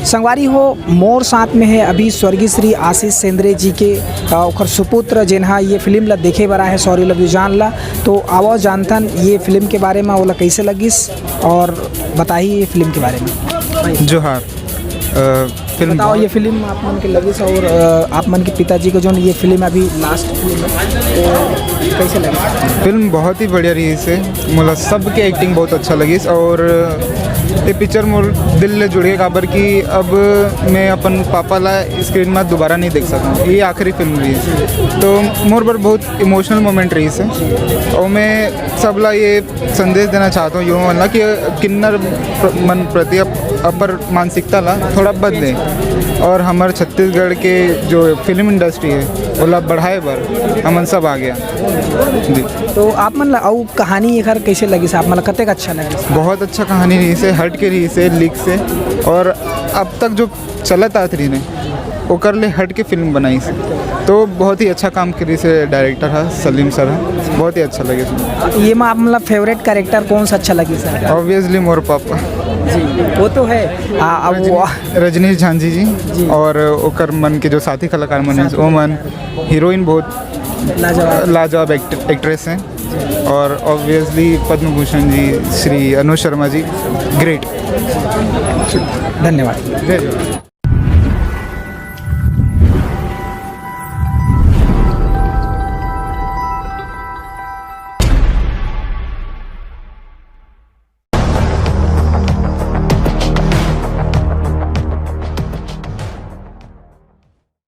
संगवारी हो मोर साथ में है अभी स्वर्गीय श्री आशीष सेंद्रे जी के ओखर सुपुत्र जेनहा ये फिल्म ला देखे बरा है सॉरी लव यू जान ला। तो आवो जानथन ये फिल्म के बारे में ओला कैसे लगिस और बताइए ये फिल्म के बारे में। जोहार फिल्म बताओ ये फिल्म आप मन के लगिस और आप मन के पिताजी को जो ये फिल्म अभी लास्ट फिल्म है तो कैसे लगी? फिल्म बहुत ही बढ़िया रही से मोला सबके एक्टिंग बहुत अच्छा लगी और ये पिक्चर मोर दिल ले जुड़े काबर कि अब मैं अपन पापा ला स्क्रीन में दोबारा नहीं देख सकूँ। ये आखिरी फिल्म रही है तो मोर पर बहुत इमोशनल मोमेंट रही से और मैं सब ला ये संदेश देना चाहता हूँ युवा मन ला कि किन्नर मन प्रति अपर मानसिकता ला थोड़ा बदले और हमारे छत्तीसगढ़ के जो फिल्म इंडस्ट्री है वो बढ़ाए बर हमन सब आ गया जी। तो आप मन ला और कहानी एक कैसे लगी से आप मन कतेक अच्छा लगा? बहुत अच्छा कहानी रही से हट के रही से लीक से और अब तक जो चलत आत रही ने ओकर ले हट के फिल्म बनाई से तो बहुत ही अच्छा काम करी से डायरेक्टर है सलीम सर है बहुत ही अच्छा लगे। ये में आप मतलब फेवरेट कैरेक्टर कौन सा अच्छा लगी सर? ऑब्वियसली मोर पापा जी वो तो है। रजनीश झांझी जी और ओकर मन के जो साथी कलाकार मन है वो मन हीरोइन बहुत लाजवाब एक्ट्रेस हैं और ऑब्वियसली पद्म भूषण जी श्री अनुज शर्मा जी ग्रेट। धन्यवाद।